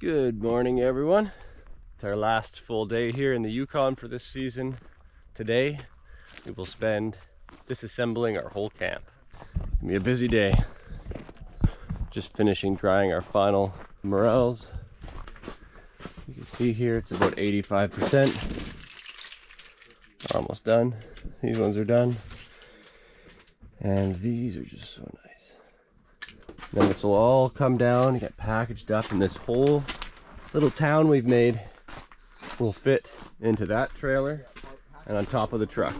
Good morning, everyone. It's our last full day here in the Yukon for this season. Today, we will spend disassembling our whole camp. It's gonna be a busy day. Just finishing drying our final morels. You can see here it's about 85%. Almost done. These ones are done. And these are just so nice. Then this will all come down and get packaged up, and this whole little town we've made will fit into that trailer and on top of the truck.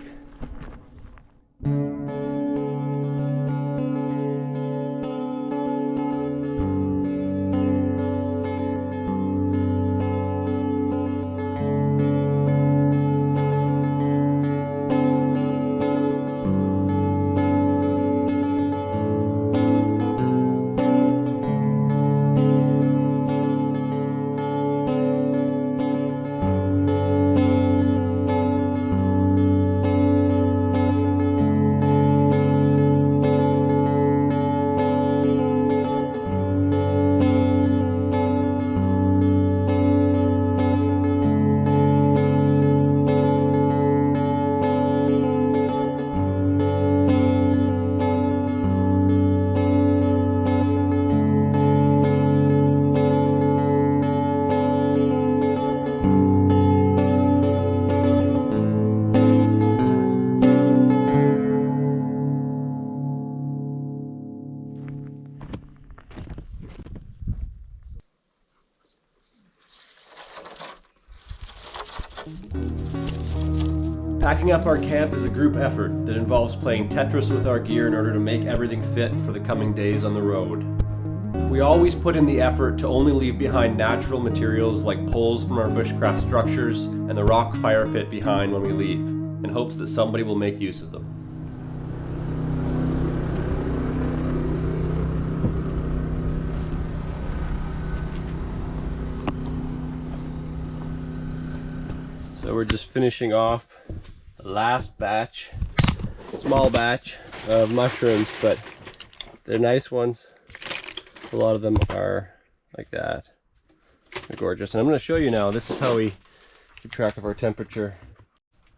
Packing up our camp is a group effort that involves playing Tetris with our gear in order to make everything fit for the coming days on the road. We always put in the effort to only leave behind natural materials like poles from our bushcraft structures and the rock fire pit behind when we leave, in hopes that somebody will make use of them. So we're just finishing off the last batch, small batch of mushrooms, but they're nice ones. A lot of them are like that. They're gorgeous. And I'm going to show you now, this is how we keep track of our temperature.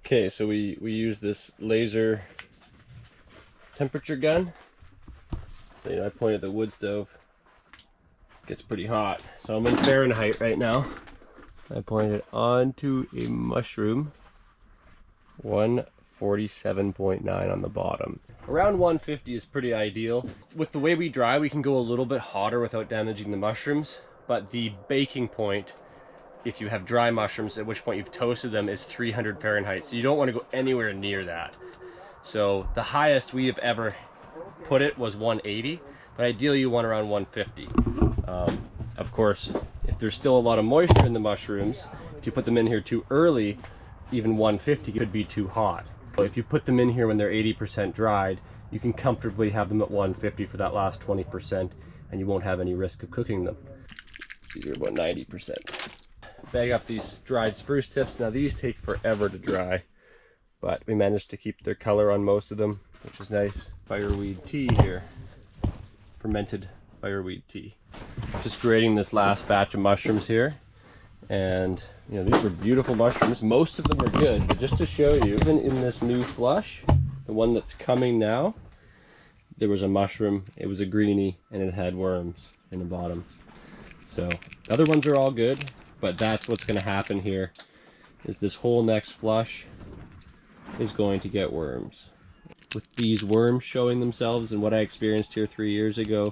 Okay, so we use this laser temperature gun. So, I point at the wood stove. It gets pretty hot. So I'm in Fahrenheit right now. I point it onto a mushroom. 147.9 on the bottom. Around 150 is pretty ideal. With the way we dry, we can go a little bit hotter without damaging the mushrooms, but the baking point, if you have dry mushrooms, at which point you've toasted them, is 300 Fahrenheit. So you don't want to go anywhere near that. So the highest we have ever put it was 180, but ideally you want around 150. Of course, if there's still a lot of moisture in the mushrooms, if you put them in here too early, even 150 could be too hot. So if you put them in here when they're 80% dried, you can comfortably have them at 150 for that last 20%, and you won't have any risk of cooking them. These are about 90%. Bag up these dried spruce tips. Now these take forever to dry, but we managed to keep their color on most of them, which is nice. Fireweed tea here. Fermented fireweed tea. Just grating this last batch of mushrooms here. And these are beautiful mushrooms. Most of them are good, but just to show you, even in this new flush, the one that's coming now, there was a mushroom, it was a greenie, and it had worms in the bottom. So other ones are all good, but that's what's going to happen here, is this whole next flush is going to get worms. With these worms showing themselves and what I experienced here 3 years ago,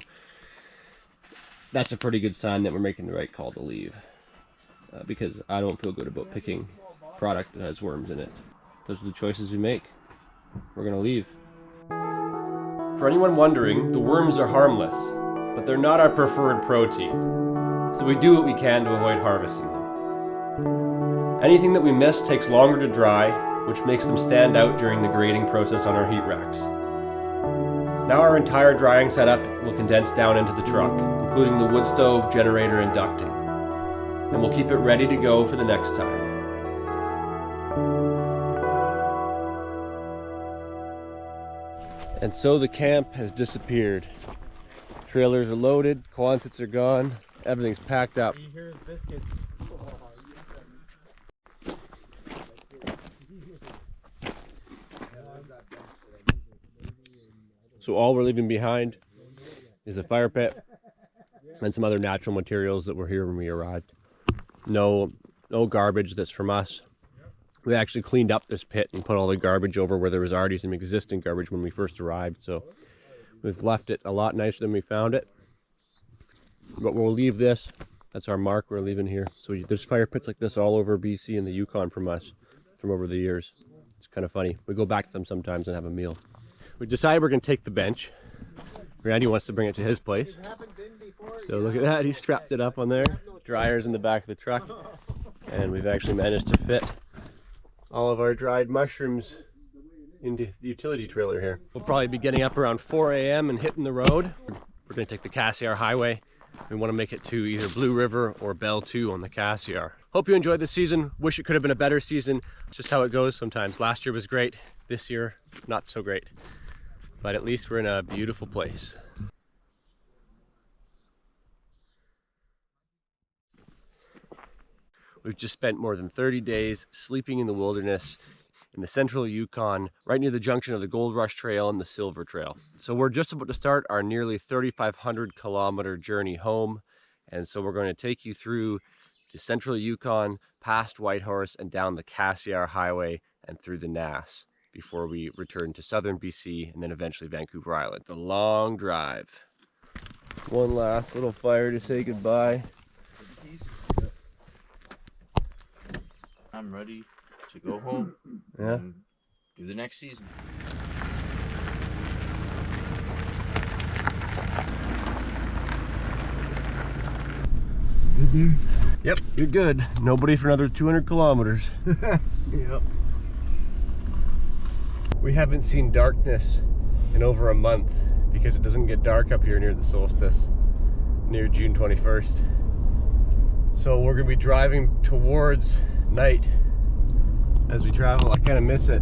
that's a pretty good sign that we're making the right call to leave. Because I don't feel good about picking product that has worms in it. Those are the choices we make. We're gonna leave. For anyone wondering, the worms are harmless, but they're not our preferred protein. So we do what we can to avoid harvesting them. Anything that we miss takes longer to dry, which makes them stand out during the grading process on our heat racks. Now our entire drying setup will condense down into the truck, including the wood stove, generator, and ducting. And we'll keep it ready to go for the next time. And so the camp has disappeared. Trailers are loaded, Quonsets are gone, Everything's packed up. You hear his biscuits. So all we're leaving behind is a fire pit and some other natural materials that were here when we arrived. No garbage that's from us. We actually cleaned up this pit and put all the garbage over where there was already some existing garbage when we first arrived. So we've left it a lot nicer than we found it. But we'll leave this. That's our mark we're leaving here. So there's fire pits like this all over BC and the Yukon from us from over the years. It's kind of funny. We go back to them sometimes and have a meal. We decided we're going to take the bench. Randy wants to bring it to his place. So look at that, he strapped it up on there. Dryer's in the back of the truck. And we've actually managed to fit all of our dried mushrooms into the utility trailer here. We'll probably be getting up around 4 a.m. and hitting the road. We're going to take the Cassiar highway. We want to make it to either Blue River or Bell 2 on the Cassiar. Hope you enjoyed the season. Wish it could have been a better season. It's just how it goes sometimes. Last year was great. This year, not so great. But at least we're in a beautiful place. We've just spent more than 30 days sleeping in the wilderness in the central Yukon, right near the junction of the Gold Rush Trail and the Silver Trail. So we're just about to start our nearly 3,500 kilometer journey home. And so we're going to take you through the central Yukon, past Whitehorse and down the Cassiar Highway and through the Nass before we return to southern BC and then eventually Vancouver Island. The long drive. One last little fire to say goodbye. I'm ready to go home. Yeah. And do the next season. Yep, you're good. Nobody for another 200 kilometers. Yep. We haven't seen darkness in over a month because it doesn't get dark up here near the solstice, near June 21st. So we're gonna be driving towards night as we travel. I kind of miss it.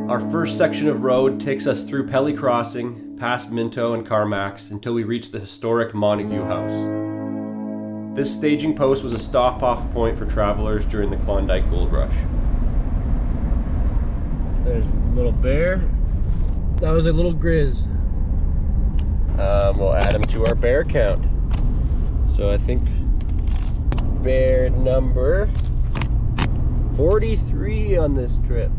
Our first section of road takes us through Pelly Crossing, past Minto and Carmax until we reach the historic Montague house. This staging post was a stop-off point for travelers during the Klondike Gold Rush. There's a little bear. That was a little grizz. We'll add him to our bear count. So I think bear number 43 on this trip.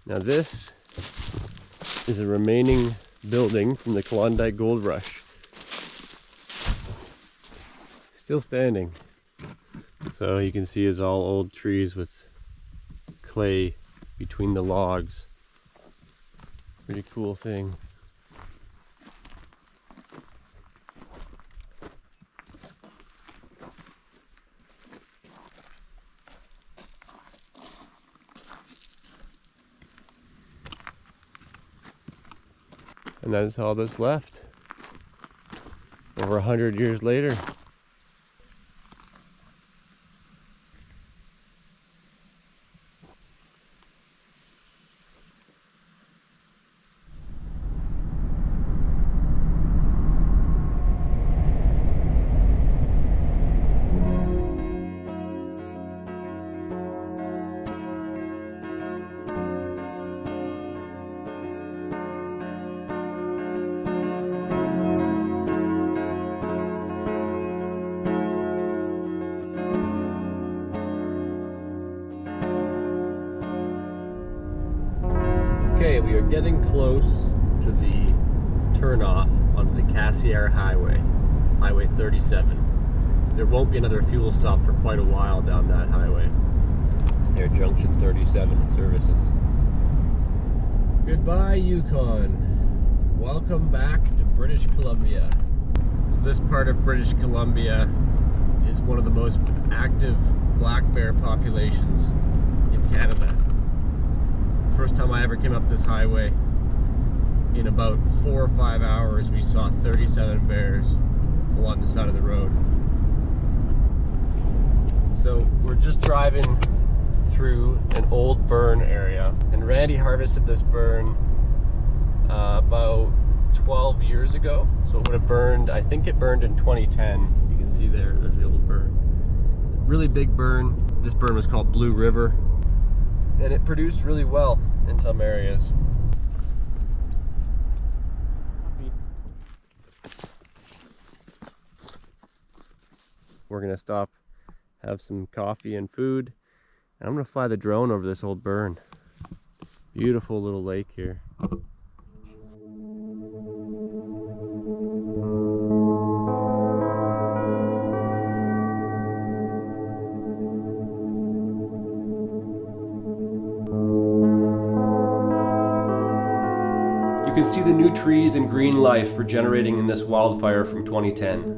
Now this is a remaining building from the Klondike Gold Rush. Still standing. So you can see it's all old trees with clay between the logs. Pretty cool thing. And that's all that's left. Over 100 years later. Okay, we are getting close to the turnoff onto the Cassiar Highway, Highway 37. There won't be another fuel stop for quite a while down that highway. Air Junction 37 services. Goodbye, Yukon. Welcome back to British Columbia. So this part of British Columbia is one of the most active black bear populations in Canada. First time I ever came up this highway, in about 4 or 5 hours, we saw 37 bears along the side of the road. So we're just driving through an old burn area, and Randy harvested this burn about 12 years ago. So it would have burned, I think it burned in 2010. You can see there's the old burn. Really big burn. This burn was called Blue River, and it produced really well in some areas. We're gonna stop, have some coffee and food, and I'm gonna fly the drone over this old burn. Beautiful little lake here. You can see the new trees and green life regenerating in this wildfire from 2010.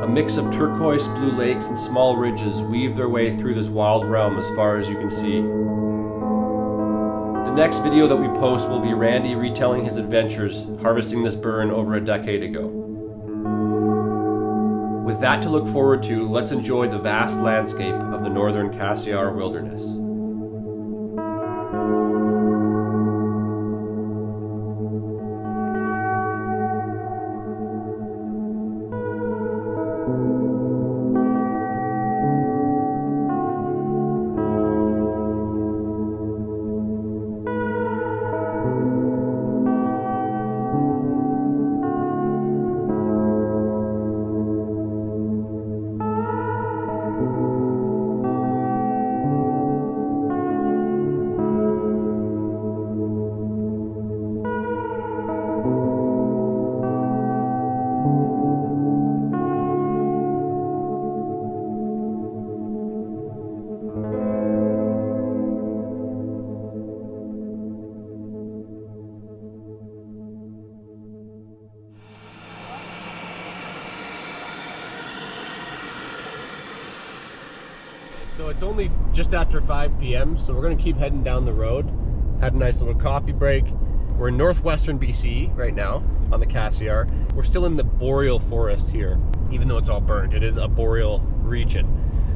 A mix of turquoise blue lakes and small ridges weave their way through this wild realm as far as you can see. The next video that we post will be Randy retelling his adventures harvesting this burn over a decade ago. With that to look forward to, let's enjoy the vast landscape of the northern Cassiar wilderness. So it's only just after 5 p.m. so we're gonna keep heading down the road. Had a nice little coffee break. We're in northwestern BC right now on the Cassiar. We're still in the boreal forest here, even though it's all burned. It is a boreal region.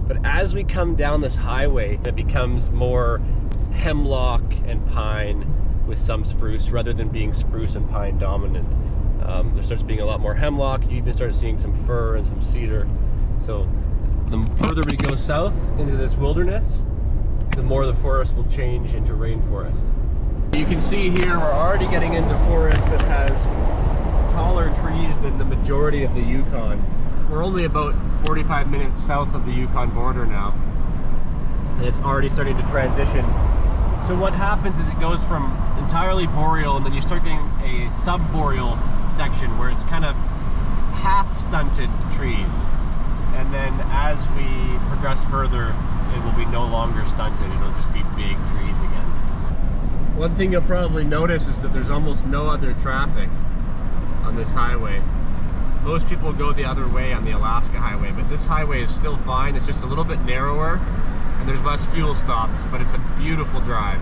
But as we come down this highway, it becomes more hemlock and pine with some spruce rather than being spruce and pine dominant. There starts being a lot more hemlock. You even start seeing some fir and some cedar. So the further we go south into this wilderness, the more the forest will change into rainforest. You can see here we're already getting into forest that has taller trees than the majority of the Yukon. We're only about 45 minutes south of the Yukon border now, and it's already starting to transition. So what happens is it goes from entirely boreal, and then you start getting a sub-boreal section where it's kind of half stunted trees. And then as we progress further, it will be no longer stunted. It'll just be big trees again. One thing you'll probably notice is that there's almost no other traffic on this highway. Most people go the other way on the Alaska highway, but this highway is still fine. It's just a little bit narrower and there's less fuel stops, but it's a beautiful drive.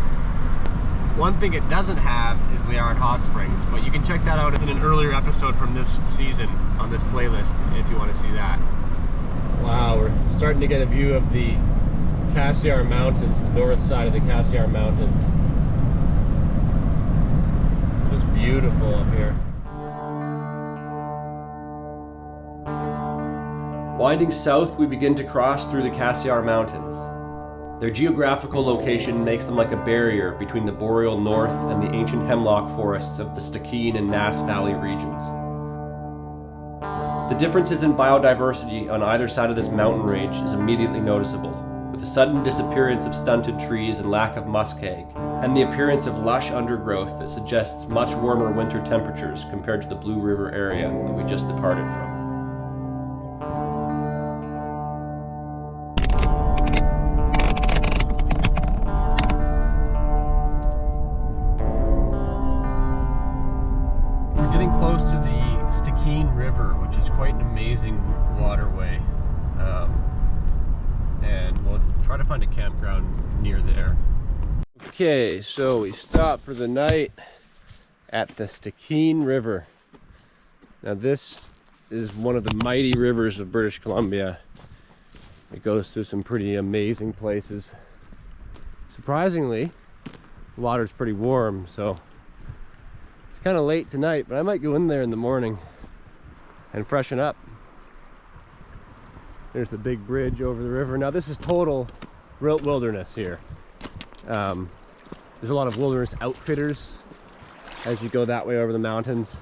One thing it doesn't have is Liard Hot Springs, but you can check that out in an earlier episode from this season on this playlist if you want to see that. Wow, we're starting to get a view of the Cassiar Mountains, the north side of the Cassiar Mountains. It's beautiful up here. Winding south, we begin to cross through the Cassiar Mountains. Their geographical location makes them like a barrier between the boreal north and the ancient hemlock forests of the Stikine and Nass Valley regions. The differences in biodiversity on either side of this mountain range is immediately noticeable, with the sudden disappearance of stunted trees and lack of muskeg, and the appearance of lush undergrowth that suggests much warmer winter temperatures compared to the Blue River area that we just departed from. We're getting close to the Stikine River, which is quite an amazing waterway, and we'll try to find a campground near there. Okay, so we stopped for the night at the Stikine River. Now this is one of the mighty rivers of British Columbia. It goes through some pretty amazing places. Surprisingly, the water's pretty warm, so it's kind of late tonight, but I might go in there in the morning and freshen up. There's the big bridge over the river. Now this is total wilderness here. There's a lot of wilderness outfitters as you go that way over the mountains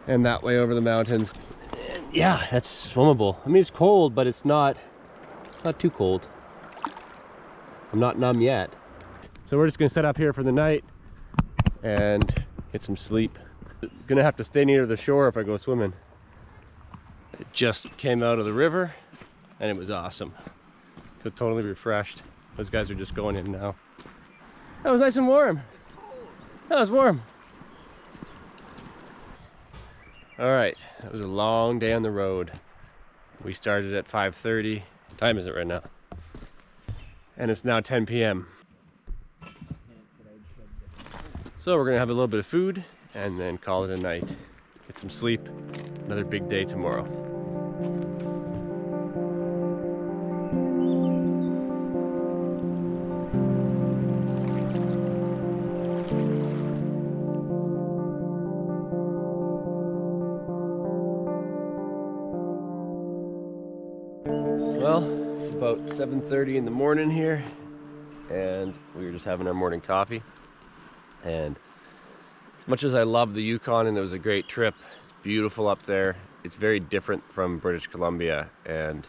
and that way over the mountains. And yeah, that's swimmable. I mean, it's cold, but it's not too cold. I'm not numb yet. So we're just gonna set up here for the night and get some sleep. Gonna have to stay near the shore if I go swimming. It just came out of the river and it was awesome. Feel totally refreshed. Those guys are just going in now. That was nice and warm. It's cold. That was warm. All right, that was a long day on the road. We started at 5:30. What time is it right now? And it's now 10 p.m. So we're gonna have a little bit of food and then call it a night. Get some sleep. Another big day tomorrow. Well, it's about 7:30 in the morning here, and we were just having our morning coffee. And as much as I love the Yukon and it was a great trip, it's beautiful up there. It's very different from British Columbia, and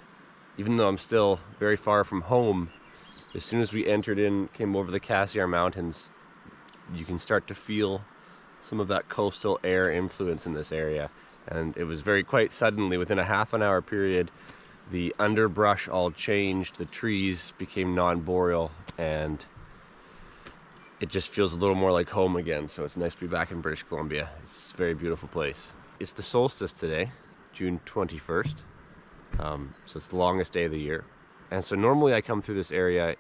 even though I'm still very far from home, as soon as we came over the Cassiar Mountains, you can start to feel some of that coastal air influence in this area. And it was quite suddenly, within a half an hour period, the underbrush all changed, the trees became non-boreal, and it just feels a little more like home again. So it's nice to be back in British Columbia. It's a very beautiful place. It's the solstice today, June 21st. So it's the longest day of the year. And so normally I come through this area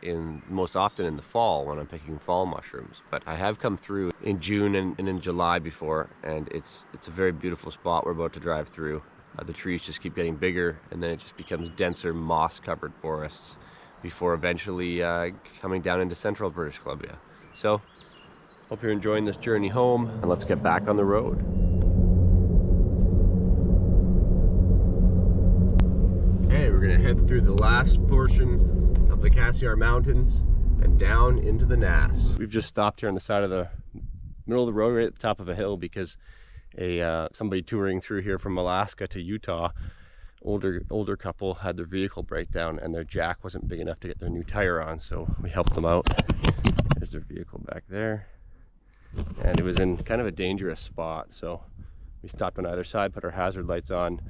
most often in the fall when I'm picking fall mushrooms. But I have come through in June and in July before, and it's a very beautiful spot we're about to drive through. The trees just keep getting bigger, and then it just becomes denser moss-covered forests before eventually coming down into central British Columbia. So, hope you're enjoying this journey home, and let's get back on the road. Okay, we're gonna head through the last portion of the Cassiar Mountains and down into the Nass. We've just stopped here on the side of the middle of the road, right at the top of a hill, because somebody touring through here from Alaska to Utah, older couple, had their vehicle break down and their jack wasn't big enough to get their new tire on, so we helped them out. There's their vehicle back there, and it was in kind of a dangerous spot, so we stopped on either side, put our hazard lights on,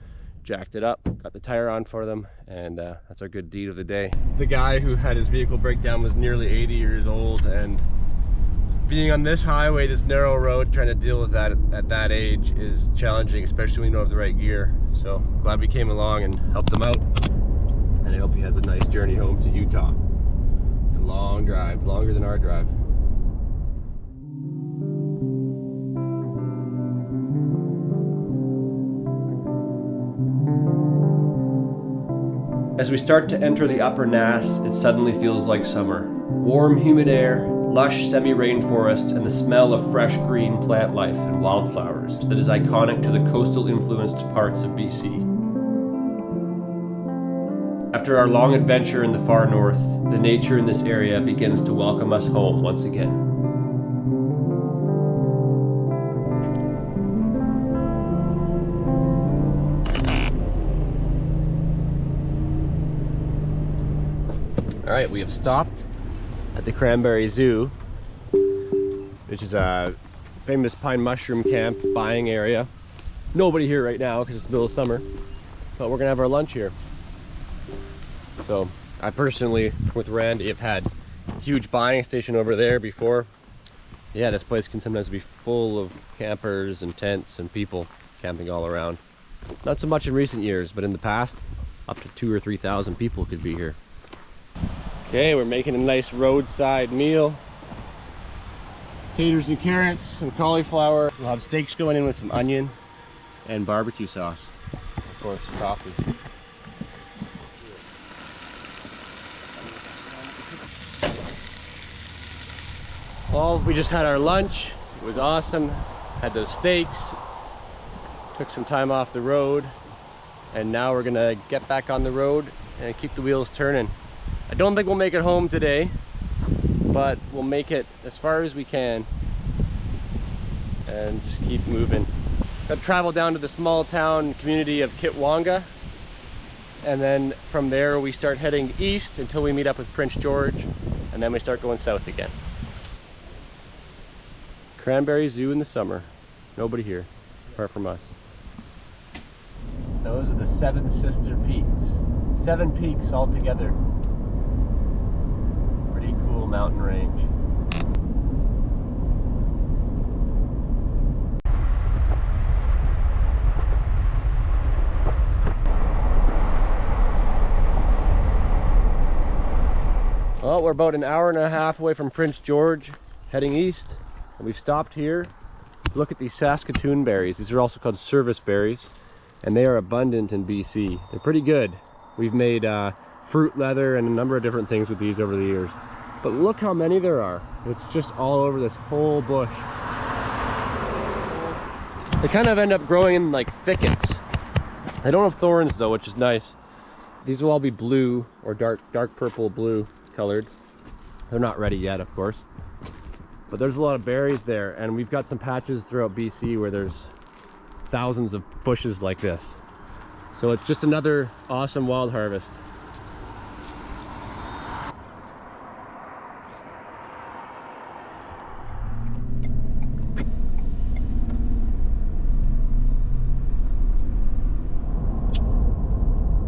jacked it up, got the tire on for them, and that's our good deed of the day. The guy who had his vehicle break down was nearly 80 years old, and being on this highway, this narrow road, trying to deal with that at that age is challenging, especially when you don't have the right gear. So glad we came along and helped him out, and I hope he has a nice journey home to Utah. It's a long drive, longer than our drive. As we start to enter the upper Nass, it suddenly feels like summer. Warm, humid air, lush semi-rainforest, and the smell of fresh green plant life and wildflowers that is iconic to the coastal influenced parts of BC. After our long adventure in the far north, the nature in this area begins to welcome us home once again. All right, we have stopped at the Cranberry Zoo, which is a famous pine mushroom camp buying area. Nobody here right now because it's the middle of summer, but we're gonna have our lunch here. So I personally, with Randy, have had a huge buying station over there before. Yeah, this place can sometimes be full of campers and tents and people camping all around. Not so much in recent years, but in the past, up to 2,000 or 3,000 people could be here. Okay, we're making a nice roadside meal. Taters and carrots, some cauliflower. We'll have steaks going in with some onion and barbecue sauce. Of course, coffee. Well, we just had our lunch. It was awesome. Had those steaks. Took some time off the road. And now we're gonna get back on the road and keep the wheels turning. I don't think we'll make it home today, but we'll make it as far as we can and just keep moving. Gotta travel down to the small town community of Kitwanga, and then from there we start heading east until we meet up with Prince George, and then we start going south again. Cranberry Zoo in the summer. Nobody here, apart from us. Those are the Seven Sister Peaks. 7 peaks all together. Pretty cool mountain range. Well, we're about an hour and a half away from Prince George, heading east, and we've stopped here. Look at these Saskatoon berries. These are also called service berries, and they are abundant in BC. They're pretty good. We've made fruit leather and a number of different things with these over the years. But look how many there are. It's just all over this whole bush. They kind of end up growing in like thickets. They don't have thorns though, which is nice. These will all be blue or dark purple blue colored. They're not ready yet, of course. But there's a lot of berries there, and we've got some patches throughout BC where there's thousands of bushes like this. So it's just another awesome wild harvest.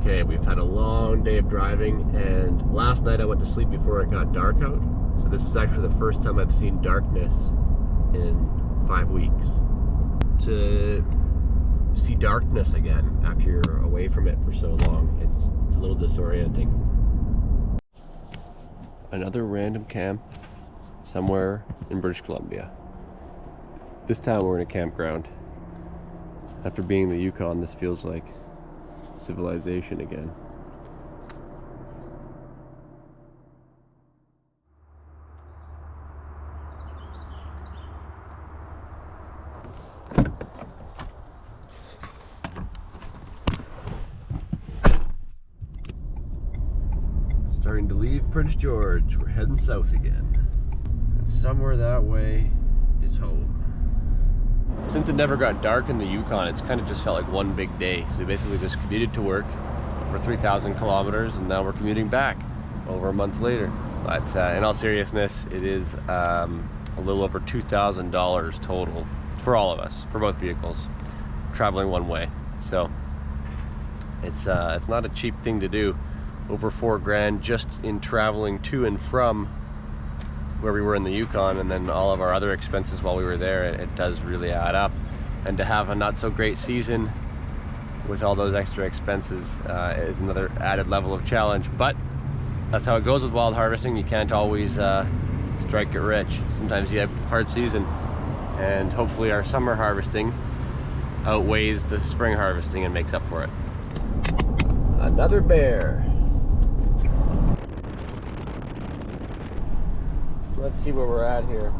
Okay, we've had a long day of driving, and last night I went to sleep before it got dark out. So this is actually the first time I've seen darkness in 5 weeks. To see darkness again after you're away from it for so long, it's a little disorienting. Another random camp somewhere in British Columbia. This time we're in a campground. After being in the Yukon, this feels like civilization again. Starting to leave Prince George. We're heading south again. And somewhere that way is home. Since it never got dark in the Yukon, it's kind of just felt like one big day. So we basically just commuted to work for 3,000 kilometers, and now we're commuting back over a month later. But in all seriousness, it is a little over $2,000 total for all of us, for both vehicles, traveling one way. So it's not a cheap thing to do. Over $4,000 just in traveling to and from where we were in the Yukon, and then all of our other expenses while we were there. It does really add up. And to have a not so great season with all those extra expenses is another added level of challenge. But that's how it goes with wild harvesting. You can't always strike it rich. Sometimes you have a hard season, and hopefully our summer harvesting outweighs the spring harvesting and makes up for it. Another bear. Let's see where we're at here.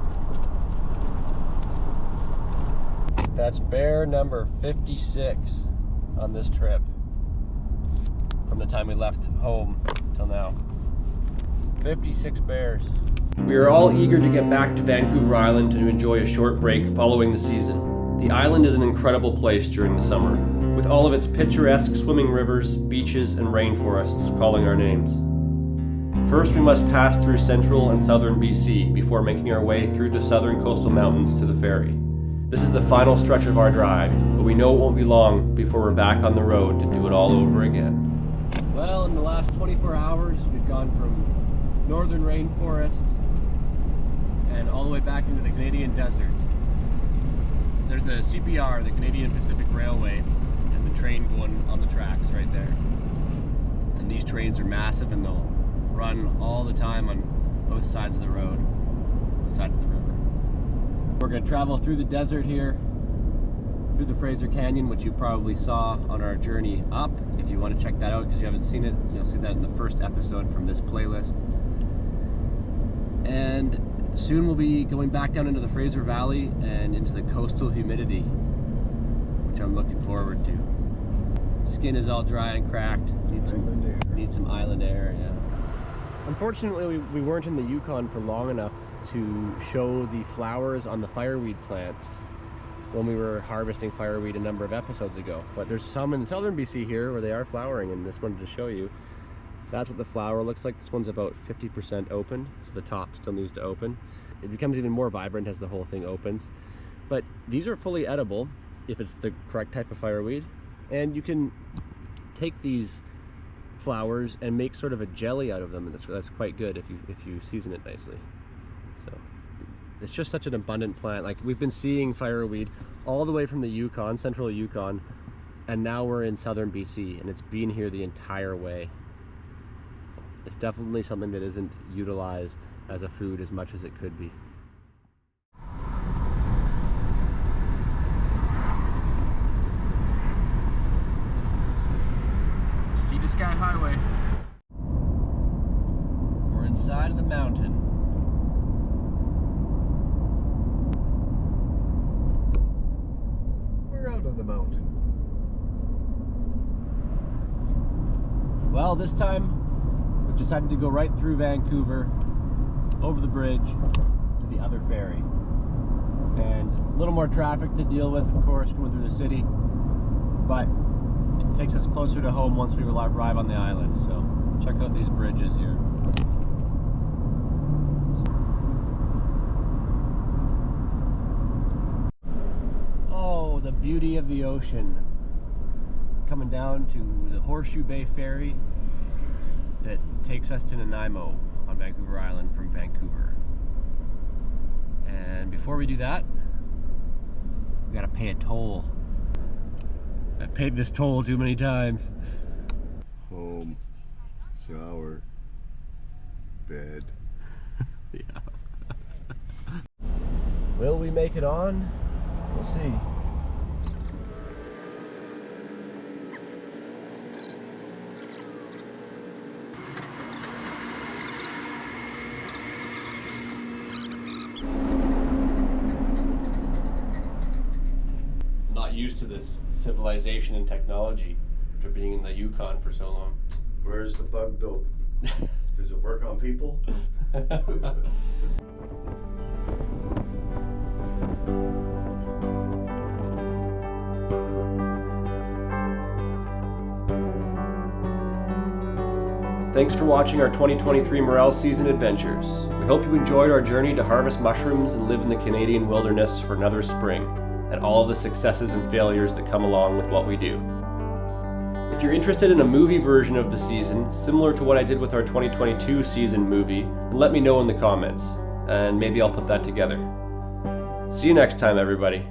That's bear number 56 on this trip, from the time we left home till now. 56 bears. We are all eager to get back to Vancouver Island to enjoy a short break following the season. The island is an incredible place during the summer, with all of its picturesque swimming rivers, beaches, and rainforests calling our names. First, we must pass through central and southern BC before making our way through the southern coastal mountains to the ferry. This is the final stretch of our drive, but we know it won't be long before we're back on the road to do it all over again. Well, in the last 24 hours, we've gone from northern rainforest and all the way back into the Canadian desert. There's the CPR, the Canadian Pacific Railway, and the train going on the tracks right there. And these trains are massive, and they'll run all the time on both sides of the road, both sides of the river. We're going to travel through the desert here, through the Fraser Canyon, which you probably saw on our journey up. If you want to check that out because you haven't seen it, you'll see that in the first episode from this playlist. And soon we'll be going back down into the Fraser Valley and into the coastal humidity, which I'm looking forward to. Skin is all dry and cracked. Need some island air, yeah. Unfortunately, we weren't in the Yukon for long enough to show the flowers on the fireweed plants when we were harvesting fireweed a number of episodes ago. But there's some in southern BC here where they are flowering, and this wanted to show you. That's what the flower looks like. This one's about 50% open, so the top still needs to open. It becomes even more vibrant as the whole thing opens. But these are fully edible if it's the correct type of fireweed. And you can take these flowers and make sort of a jelly out of them, and that's quite good if you season it nicely. So it's just such an abundant plant. Like, we've been seeing fireweed all the way from the Yukon, central Yukon, and now we're in southern BC, and it's been here the entire way. It's definitely something that isn't utilized as a food as much as it could be. Sea to Sky Highway. We're inside of the mountain. We're out of the mountain. Well, this time we've decided to go right through Vancouver, over the bridge to the other ferry. And a little more traffic to deal with, of course, going through the city, but it takes us closer to home once we arrive on the island. So check out these bridges here. Oh, the beauty of the ocean. Coming down to the Horseshoe Bay Ferry that takes us to Nanaimo on Vancouver Island from Vancouver. And before we do that, we gotta pay a toll. I've paid this toll too many times. Home, shower, bed. Yeah. Will we make it on? We'll see. Not used to this civilization and technology after being in the Yukon for so long. Where's the bug though? Does it work on people? Thanks for watching our 2023 Morel season adventures. We hope you enjoyed our journey to harvest mushrooms and live in the Canadian wilderness for another spring, and all of the successes and failures that come along with what we do. If you're interested in a movie version of the season, similar to what I did with our 2022 season movie, then let me know in the comments, and maybe I'll put that together. See you next time, everybody.